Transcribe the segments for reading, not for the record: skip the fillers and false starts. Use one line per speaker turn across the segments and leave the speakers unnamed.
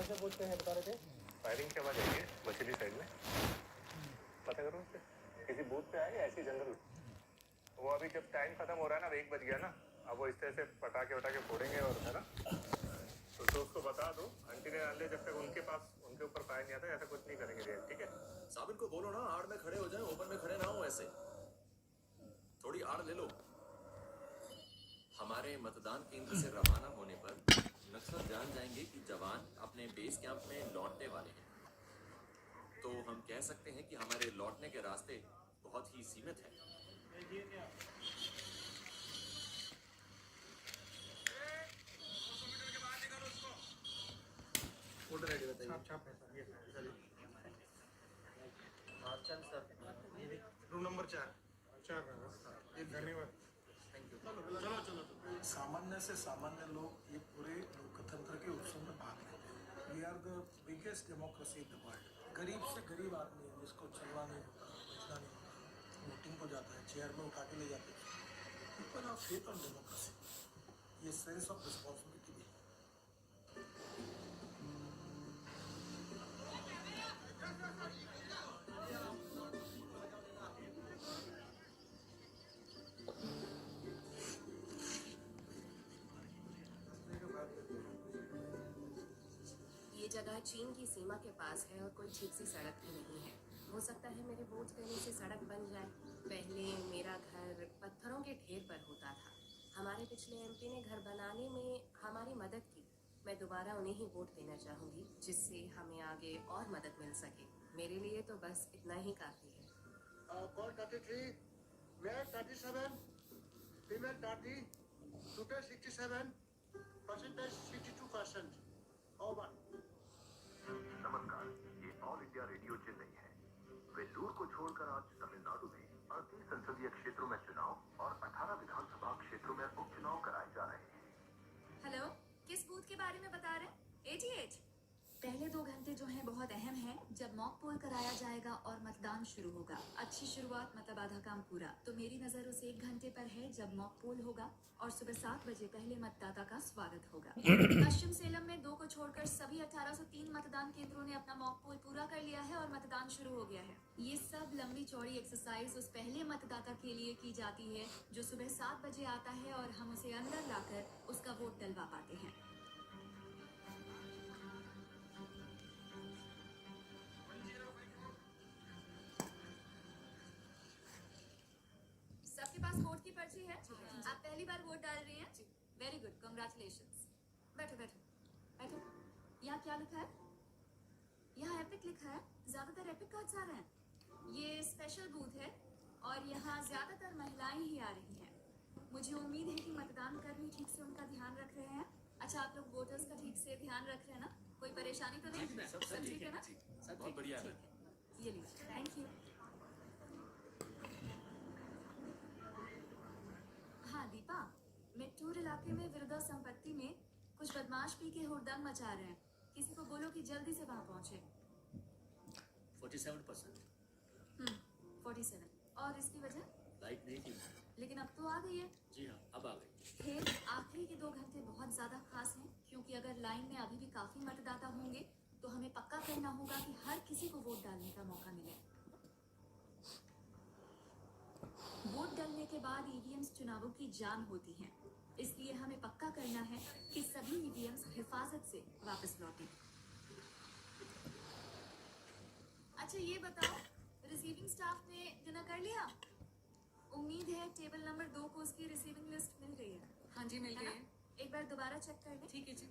से पूछते हैं बता रहे थे।
फायरिंग की आवाज आई है मछली साइड में, पता करो उससे किसी बूथ पे आए ऐसी जंगल। वो अभी जब टाइम खत्म हो रहा है ना, 1 बज गया ना, अब वो इस तरह से पटाखे वटाखे फोड़ेंगे और है ना, तो उसको बता दो आंटी ने आंदे जब तक उनके पास उनके ऊपर फायर नहीं आता ऐसा कुछ नहीं करेंगे रिएक्ट, ठीक है?
साबिन को बोलो ना आड़ में खड़े हो जाए, ओपन में खड़े ना हो, ऐसे थोड़ी आड़ ले लो। हमारे मतदान केंद्र से रवाना होने पर नक्सल जान जाएंगे कि जवान अपने बेस कैंप में लौटने वाले हैं, तो हम कह सकते हैं कि हमारे लौटने के रास्ते बहुत ही सीमित हैं।
छाप है सर, ये सर चल सर, ये भी
रूम नंबर 4
धन्यवाद।
Thank you. चलो
सामान्य से सामान्य लोग ये पूरे लोकतंत्र के उत्सव में भाग लेते हैं। We are the biggest democracy in the world. गरीब से गरीब आदमी है जिसको चलना नहीं होता, बैठना नहीं होता, वोटिंग को जाता है, चेयर में उठा के ले जाते हैं। People are faith on democracy. ये सेंस ऑफ रिस्पॉन्सिबिलिटी भी है।
ये जगह चीन की सीमा के पास है और कोई ठीक सी सड़क भी नहीं है। हो सकता है मेरे वोट देने से सड़क बन जाए। पहले मेरा घर पत्थरों के ढेर पर होता था। हमारे पिछले एमपी ने घर बनाने में हमारी मदद की। मैं दोबारा उन्हें ही वोट देना चाहूँगी, जिससे हमें आगे और मदद मिल सके। मेरे लिए तो बस इतना ही काफ़ी है।
Call 33, male 37, female 30, total 67, percentage 62%, over.
नमस्कार, ये ऑल इंडिया रेडियो चेन्नई है। वेल्लूर को छोड़कर आज तमिलनाडु में 38 संसदीय क्षेत्रों में चुनाव और 18 विधानसभा क्षेत्रों में उपचुनाव कराए जा रहे हैं।
हेलो, किस बूथ के बारे में बता रहे हैं? 88। पहले 2 घंटे जो हैं बहुत अहम हैं, जब मॉक पोल कराया जाएगा और मतदान शुरू होगा। अच्छी शुरुआत मतलब आधा काम पूरा। तो मेरी नज़र उस 1 घंटे पर है जब मॉक पोल होगा और सुबह 7 बजे पहले मतदाता का स्वागत होगा। पश्चिम सेलम में 2 को छोड़कर सभी 1803 मतदान केंद्रों ने अपना मॉक पोल पूरा कर लिया है और मतदान शुरू हो गया है। ये सब लंबी चौड़ी एक्सरसाइज उस पहले मतदाता के लिए की जाती है जो सुबह 7 बजे आता है और हम उसे अंदर लाकर उसका वोट डलवा पाते हैं। सबके पास वोट की पर्ची है? आप पहली बार वोट डाल रही हैं? Very good, congratulations. बैठो बैठो बैठो। यहाँ क्या लिखा है? यहाँ एपिक लिखा है। ज्यादातर एपिक कार्ड्स आ रहे हैं। ये स्पेशल बूथ है और यहाँ ज्यादातर महिलाएं ही आ रही हैं। मुझे उम्मीद है कि मतदान कर्मी ठीक से उनका ध्यान रख रहे हैं। अच्छा, आप लोग वोटर्स का ठीक से ध्यान रख रहे हैं ना? कोई परेशानी तो नहीं? सब ठीक है ना?
सब बहुत बढ़िया है।
ये लीजिए, थैंक यू। हाँ दीपा, मेट्टूर इलाके में विरदा संपत्ति में कुछ बदमाश पी के हुड़दंग मचा रहे हैं। किसी को बोलो कि जल्दी से वहाँ पहुँचे।
47%।
47। और इसकी वजह?
लाइट नहीं थी,
लेकिन अब तो आ गई है।
जी हाँ, अब आ गई।
फिर आखिरी के 2 घंटे बहुत ज्यादा खास हैं, क्योंकि अगर लाइन में अभी भी काफी मतदाता होंगे तो हमें पक्का करना होगा कि हर किसी को वोट डालने का मौका मिले। वोट डालने के बाद ईवीएम्स चुनावों की जान होती हैं, इसलिए हमें पक्का करना है कि सभी ईवीएम्स हिफाजत से वापस लौटें। अच्छा ये बताओ, रिसीविंग स्टाफ ने डिनर कर लिया? उम्मीद है टेबल नंबर 2 को उसकी रिसीविंग लिस्ट मिल गई है। हाँ जी, मिल गई है। एक बार दोबारा चेक कर लें। ठीक है जी।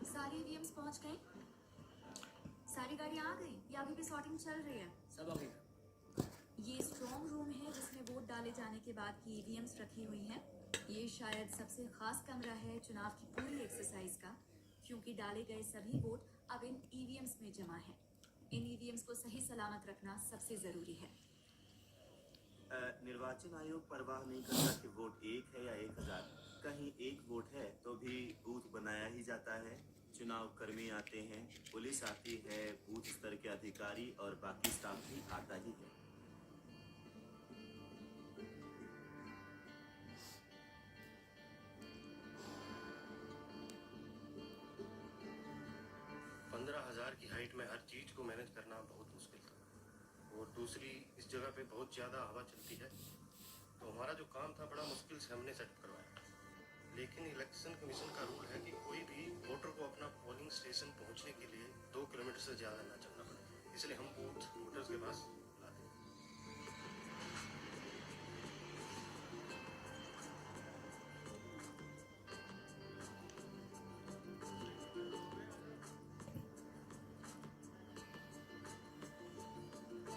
सारी ईवीएम्स पहुंच गई? सारी गाड़ियां आ गई या अभी भी सॉर्टिंग चल रही है?
सब आ गई।
ये स्ट्रॉन्ग रूम है जिसमें वोट डाले जाने के बाद की ईवीएम्स रखी हुई हैं। ये शायद सबसे खास कमरा है चुनाव की पूरी एक्सरसाइज का, क्योंकि डाले गए सभी वोट अब इन ईवीएम्स में जमा हैं। इन ईवीएम्स को सही सलामत रखना सबसे जरूरी है।
निर्वाचन आयोग परवाह नहीं करता कि वोट 1 है या 1000। कहीं 1 वोट है तो भी बूथ बनाया ही जाता है। चुनाव कर्मी आते हैं, पुलिस आती है, बूथ स्तर के अधिकारी और बाकी स्टाफ भी आता ही है।
की हाइट में हर चीज को मैनेज करना बहुत मुश्किल था। और दूसरी, इस जगह पे बहुत ज्यादा हवा चलती है, तो हमारा जो काम था बड़ा मुश्किल से हमने सेट करवाया। लेकिन इलेक्शन कमीशन का रूल है कि कोई भी वोटर को अपना पोलिंग स्टेशन पहुंचने के लिए 2 किलोमीटर से ज्यादा ना चलना पड़े, इसलिए हम बूथ वोटर्स के पास लाते हैं।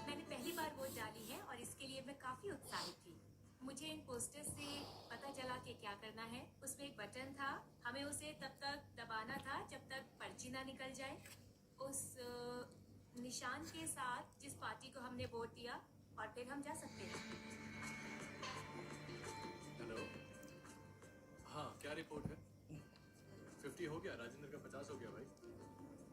मैंने पहली बार वोट डाली है और इसके लिए मैं काफी उत्साहित थी। मुझे इन पोस्टर से पता चला कि क्या करना है। उसमें एक बटन था, हमें उसे तब तक दबाना था जब तक पर्ची ना निकल जाए। उस निशान के साथ जिस पार्टी को हमने वोट दिया, और फिर हम जा सकते हैं।
हेलो, हाँ क्या रिपोर्ट है? 50 हो गया, राजेंद्र का 50 हो गया भाई।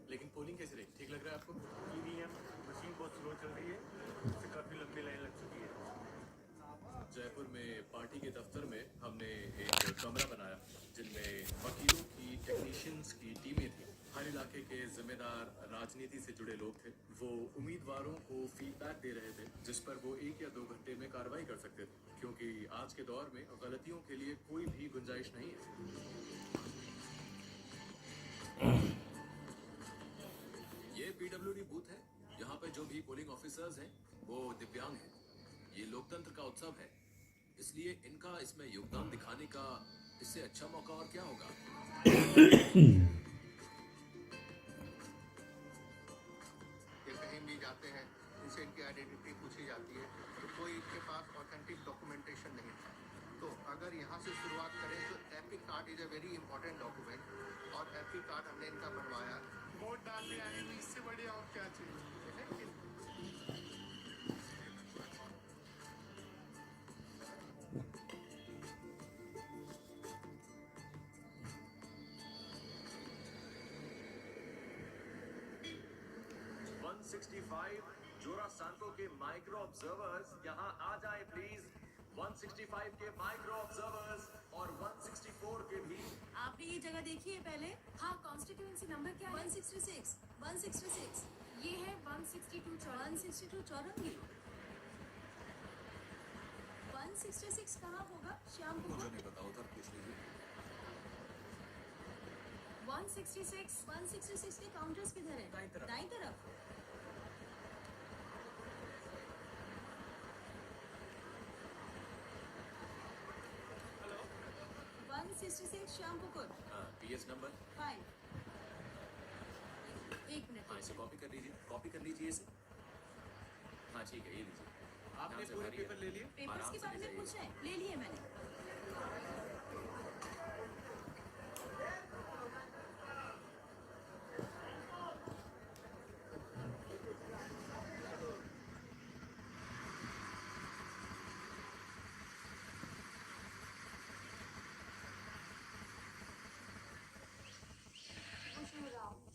लेकिन पोलिंग कैसी रही? ठीक लग रहा है आपको?
ईवीएम मशीन बहुत स्लो चल रही है, इससे काफी लंबी लाइन लग चुकी है।
जयपुर में पार्टी के दफ्तर में हमने एक कमरा बनाया जिनमें वकीलों की, टेक्नीशियंस की टीमें थी। हर इलाके के जिम्मेदार, राजनीति से जुड़े लोग थे। वो उम्मीदवारों को फीडबैक दे रहे थे जिस पर वो 1 या 2 घंटे में कार्रवाई कर सकते थे, क्योंकि आज के दौर में गलतियों के लिए कोई भी गुंजाइश नहीं है। ये पीडब्ल्यूडी बूथ है। यहाँ पे जो भी पोलिंग ऑफिसर्स हैं वो दिव्यांग हैं। ये लोकतंत्र का उत्सव है, इसलिए इनका इसमें योगदान दिखाने का इससे अच्छा मौका और क्या होगा।
ये कहीं भी जाते हैं, इनसे इनकी आइडेंटिटी पूछी जाती है, तो कोई इनके पास ऑथेंटिक डॉक्यूमेंटेशन नहीं था। तो अगर यहाँ से शुरुआत करें तो epic card is a very important document, और एपिक कार्ड हमने इनका बनवाया।
वोट डालने आए हैं, इससे बढ़िया और क्या चाहिए, है कि नहीं?
जोरा सांको के माइक्रो ऑब्जर्वर्स यहाँ आ जाए प्लीज। 165 के माइक्रो ऑब्जर्वर्स और 164 के भी।
आपने ये जगह देखी है पहले?
हाँ, कॉन्स्टिट्यूएंसी नंबर क्या है?
166 166।
ये है 162
चौरंगी। 166 कहाँ होगा? शाम को
मुझे नहीं पता, उधर पूछ लीजिए।
166 के काउंटर्स किधर है? दाईं तरफ। 166 श्यामपुकुर।
हाँ, पीएस नंबर
5। एक मिनट।
हाँ, इसे कॉपी कर लीजिए, कॉपी कर लीजिए इसे। हाँ ठीक है, ये लीजिए।
आपने पूरे पेपर ले लिए?
पेपर्स के बारे में पूछ रहे हैं? ले लिए मैंने।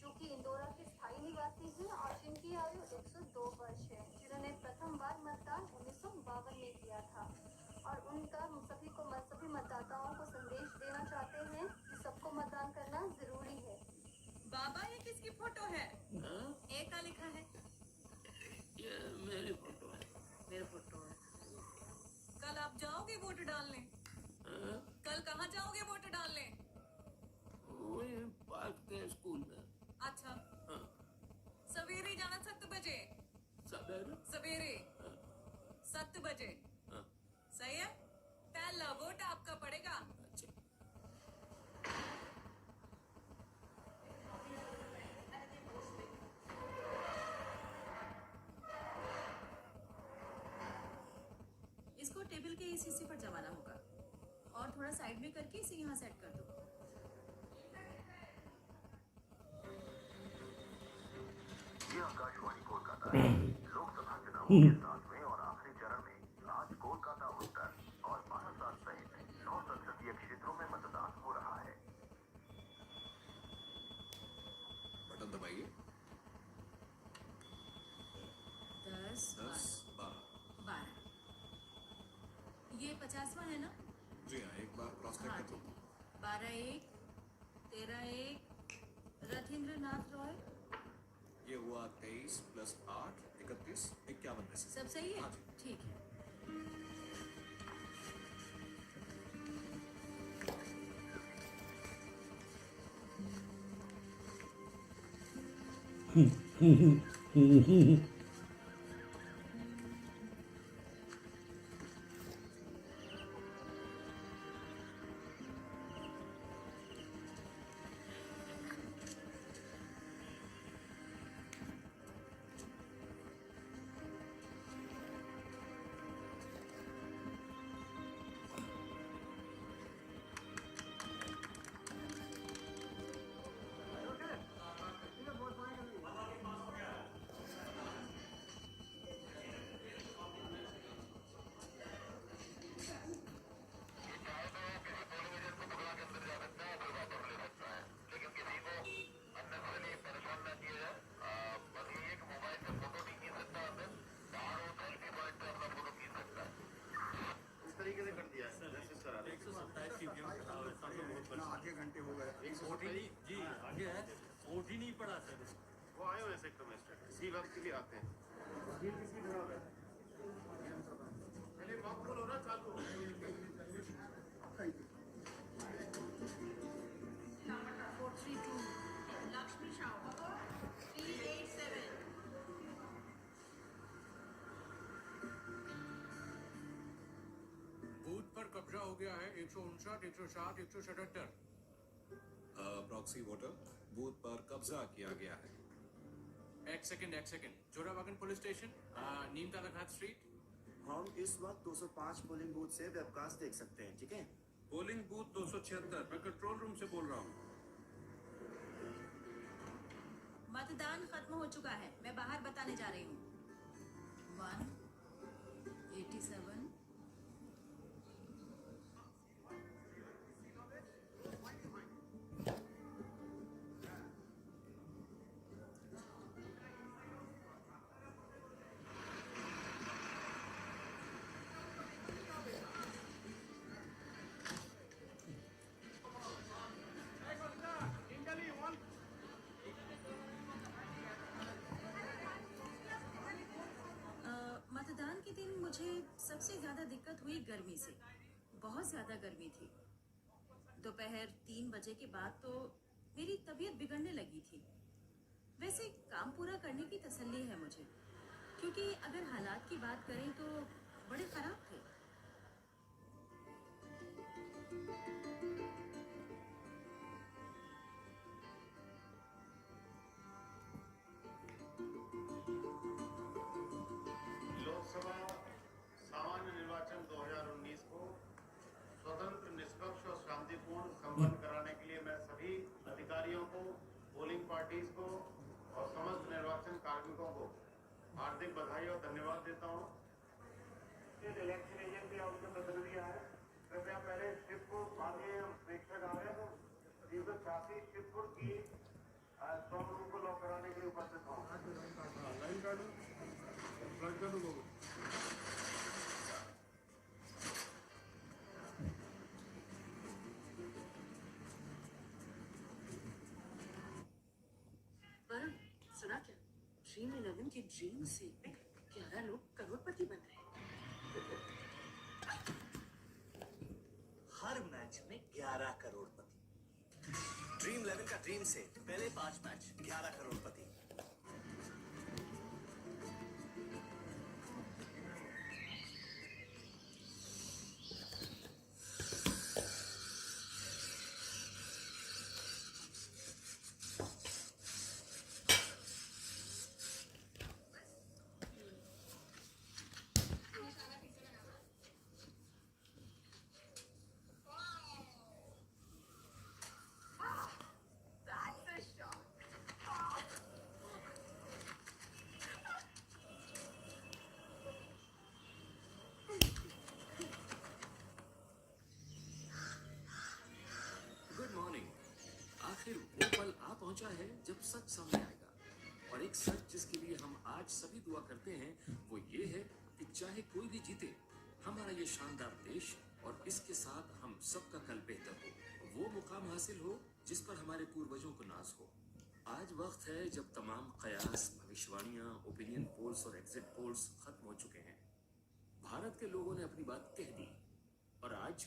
जो कि इंदौरा के स्थायी निवासी हैं और जिनकी आयु 102 वर्ष है, जिन्होंने प्रथम बार मतदान 1952 में किया था, और उनका सभी मतदाताओं को संदेश देना चाहते हैं कि सबको मतदान करना जरूरी है।
बाबा, ये किसकी फोटो है? ए का लिखा है।
ये मेरी फोटो है।
मेरा फोटो है। कल आप जाओगे वोट डालने? कल कहाँ जाओगे वोट डालने?
वही पार्क के स्कूल में।
अच्छा,
हाँ।
सवेरे जाना 7 बजे। सवेरे 7 बजे।
हाँ।
सही है? पहला वोट आपका पड़ेगा।
अच्छा।
इसको टेबल के इस हिस्से पर जमाना होगा और थोड़ा साइड में करके इसे यहाँ सेट कर दो।
ये आकाशवाणी कोलकाता है। लोकसभा चुनावों के 7वें और आखिरी चरण में आज कोलकाता
50वां है ना?
जी हाँ, एक बार क्रॉस चेक
हाँ
कर लो।
12-1, 13-1, रथिंद्र नाथ रॉय।
ये हुआ 23 + 8 31 51 में से।
सब सही है?
हाँ जी।
ठीक है।
इस तरीके से कर दिया है जैसे करा रहे
127 ईवीएम खराब है सर, तो बहुत बड़ा।
आधे घंटे हो गए
वोट ही नहीं जी आगे है, वोट ही नहीं पड़ा सर।
वो आए हुए सेक्टर मजिस्ट्रेट इसी वक्त के लिए आते हैं पहले मॉक पोल हो रहा चालू
432, लक्ष्मी शाह 387।
बूथ पर कब्जा हो गया है 159, 160, 177।
प्रॉक्सी वोटर, बूथ पर कब्जा किया गया है।
एक सेकंड। जोराबागन पुलिस स्टेशन, नीम तालाघाट स्ट्रीट।
हम इस वक्त 205 पोलिंग बूथ से वेबकास्ट देख सकते हैं, ठीक है?
पोलिंग बूथ 276, मैं कंट्रोल रूम से बोल रहा हूँ।
मतदान खत्म हो चुका है, मैं बाहर बताने जा रही हूँ। 187। मतदान के दिन मुझे सबसे ज्यादा दिक्कत हुई गर्मी से। बहुत ज्यादा गर्मी थी। दोपहर 3 बजे के बाद तो मेरी तबीयत बिगड़ने लगी थी। वैसे काम पूरा करने की तसल्ली है मुझे, क्योंकि अगर हालात की बात करें तो बड़े खराब थे।
लोकसभा सामान्य निर्वाचन 2019 को स्वतंत्र, निष्पक्ष और शांतिपूर्ण संपन्न कराने के लिए मैं सभी अधिकारियों को, पोलिंग पार्टीज को और समस्त निर्वाचन कार्मिकों को हार्दिक बधाई और धन्यवाद देता हूँ। इलेक्शन एजेंट या उनके प्रतिनिधि आए, कृपया पहले शिवपुर माननीय प्रेक्षक आ रहे हैं 386 शिवपुर की स्ट्रॉन्ग रूम को लॉक कराने के लिए उपस्थित हूँ।
लाइन काटो, फ्लड कर दो लोगों।
वरुण, सुना क्या? ड्रीम 11 के ड्रीम से 11 लोग करोड़पति बन रहे हैं।
हर मैच में 11 करोड़पति। ड्रीम 11 का ड्रीम से पहले 5 मैच 11 करोड़पति।
Good morning. आखिर वो पल आ पहुंचा है जब सच सामने आएगा, और एक सच जिसके लिए हम आज सभी दुआ करते हैं वो ये है कि चाहे कोई भी जीते,
हमारा ये शानदार देश और इसके साथ हम सबका कल बेहतर हो, वो मुकाम हासिल हो जिस पर हमारे पूर्वजों को नाज हो। आज वक्त है जब तमाम कयास, भविष्यवाणियां, ओपिनियन पोल्स और एग्जिट पोल्स खत्म हो चुके हैं। भारत के लोगों ने अपनी बात कह दी और आज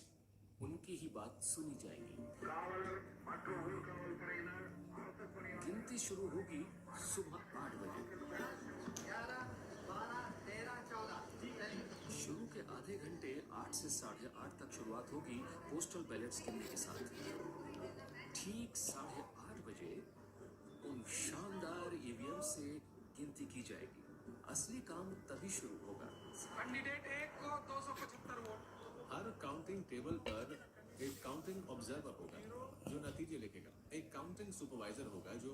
उनकी ही बात सुनी जाएगी। गिनती शुरू होगी सुबह 8 बजे।
11, 12, 13, 14।
शुरू के आधे घंटे 8 से 8:30 तक शुरुआत होगी पोस्टल बैलेट्स गिनने के साथ। ठीक 8:30 बजे उन शानदार ईवीएम से गिनती की जाएगी। असली काम तभी शुरू होगा।
कैंडिडेट 1 को 275 वोट।
हर काउंटिंग टेबल पर एक काउंटिंग ऑब्जर्वर होगा जो नतीजे लिखेगा, एक काउंटिंग सुपरवाइजर होगा जो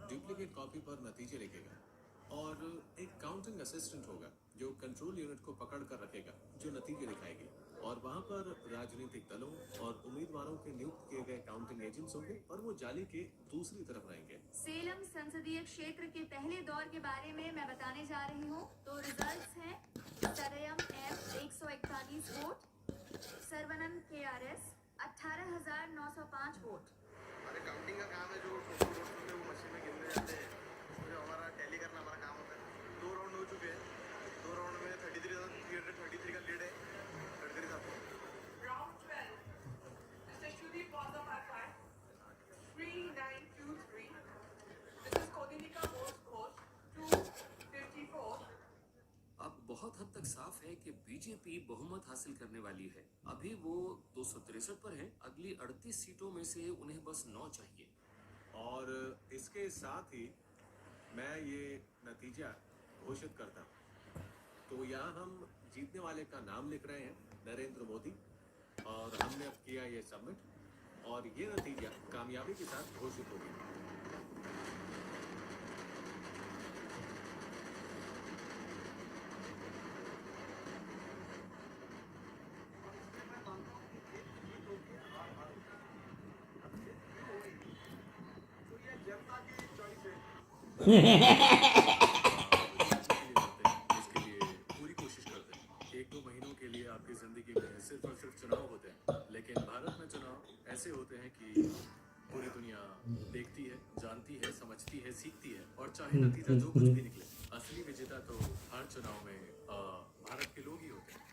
डुप्लीकेट कॉपी पर नतीजे लिखेगा, और एक काउंटिंग असिस्टेंट होगा जो कंट्रोल यूनिट को पकड़ कर रखेगा, जो नतीजे दिखाएगी। और वहां पर राजनीतिक दलों और उम्मीदवारों के नियुक्त किए गए काउंटिंग एजेंट्स होंगे और वो जाली के दूसरी तरफ रहेंगे।
सेलम संसदीय क्षेत्र के पहले दौर के बारे में मैं बताने जा रही हूँ। तो रिजल्ट्स हैं: सरयम एम 141 वोट, सरवनन KRS 18,905 वोट।
हमारे काउंटिंग का काम है, जो टोटल वोट्स होते हैं वो मशीन में गिनने जाते हैं, तो जो हमारा टैली करना हमारा काम होता है। 2 राउंड हो चुके हैं, 2 राउंड में 33,333 का लीड है। 33 आपको
Round 12. Mr. Shudip Bandapathy, 3923. Mrs. Kodinika Ghosh, 254.
अब बहुत हद तक साफ है कि बीजेपी बहुमत हासिल करने वाली है। अभी वो 263 पर है। अगली 38 सीटों में से उन्हें बस 9 चाहिए।
और इसके साथ ही मैं ये नतीजा घोषित करता हूँ। तो यहाँ हम जीतने वाले का नाम लिख रहे हैं, नरेंद्र मोदी, और हमने अब किया ये सबमिट, और ये नतीजा कामयाबी के साथ घोषित हो गया।
इसके लिए पूरी कोशिश करते हैं। 1-2 महीनों के लिए आपकी जिंदगी में सिर्फ और सिर्फ चुनाव होते हैं, लेकिन भारत में चुनाव ऐसे होते हैं कि पूरी दुनिया देखती है, जानती है, समझती है, सीखती है, और चाहे नतीजा जो कुछ भी निकले, असली विजेता तो हर चुनाव में भारत के लोग ही होते हैं।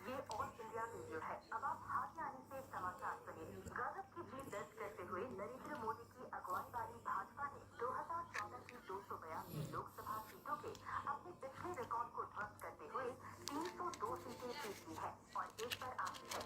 ये ऑल इंडिया रेडियो है। अब आप हाथ आने से समाचार सुनिए। गजब की जीत दर्ज करते हुए नरेंद्र मोदी की अगुवाई वाली भाजपा ने 2014 की 282 लोकसभा सीटों के अपने पिछले रिकॉर्ड को ध्वस्त करते हुए 302 सीटें जीत ली है और एक पर आई है।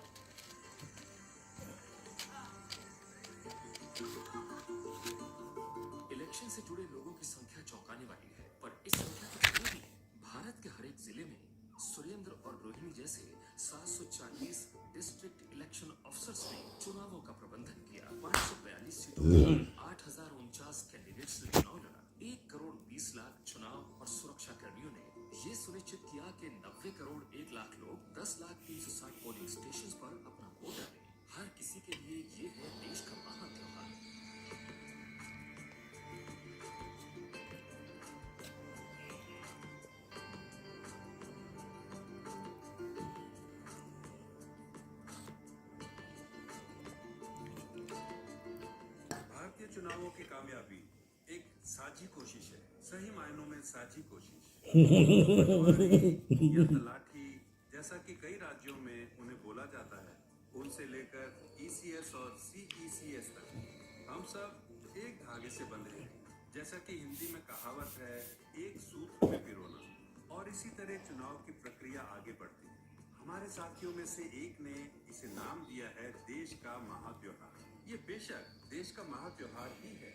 इलेक्शन से जुड़े लोगों की संख्या चौंकाने वाली है, पर इस संख्या की कमी भी है। भारत के हर एक जिले में सुरेंद्र और रोहिणी जैसे 740 डिस्ट्रिक्ट इलेक्शन अफसर्स ने चुनावों का प्रबंधन किया। 542 सीटों पर 8,049 कैंडिडेट्स ने चुनाव लड़ा। 1 करोड़ 20 लाख चुनाव और सुरक्षा कर्मियों ने ये सुनिश्चित किया कि 90 करोड़ 1 लाख लोग 10,360 पोलिंग स्टेशन पर अपना वोट डालें। हर किसी के लिए ये है देश का महा त्योहार।
भारतीय चुनावों की कामयाबी एक साझी कोशिश है, सही मायनों में साझी कोशिश। या तलाठी, जैसा कि कई राज्यों में उन्हें बोला जाता है, उनसे लेकर ECS और CECS तक हम सब एक धागे से बंधे हैं। जैसा कि हिंदी में कहावत है, एक सूत्र में पिरोना। और इसी तरह चुनाव की प्रक्रिया आगे बढ़ती है। हमारे साथियों में से एक ने इसे नाम दिया है देश का महात्योहार। ये बेशक देश का महात्योहार ही है।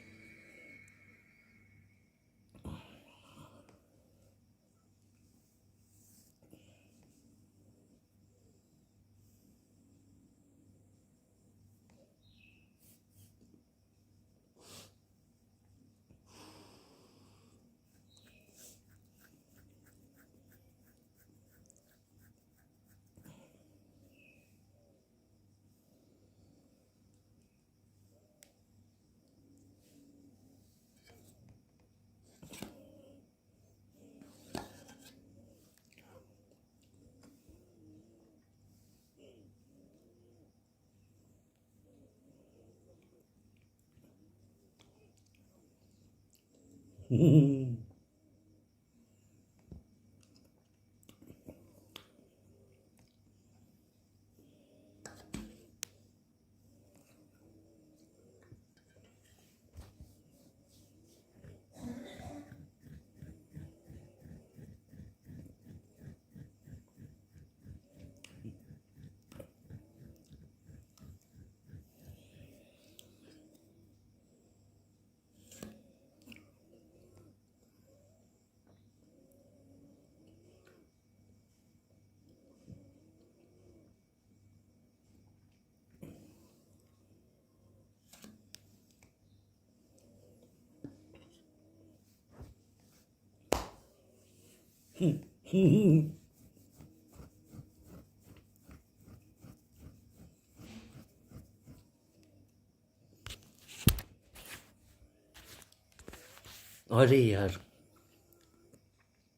अरे यार,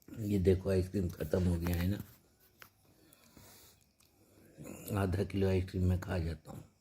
ये देखो आइसक्रीम ख़त्म हो गया है ना। आधा किलो आइसक्रीम मैं खा जाता हूँ।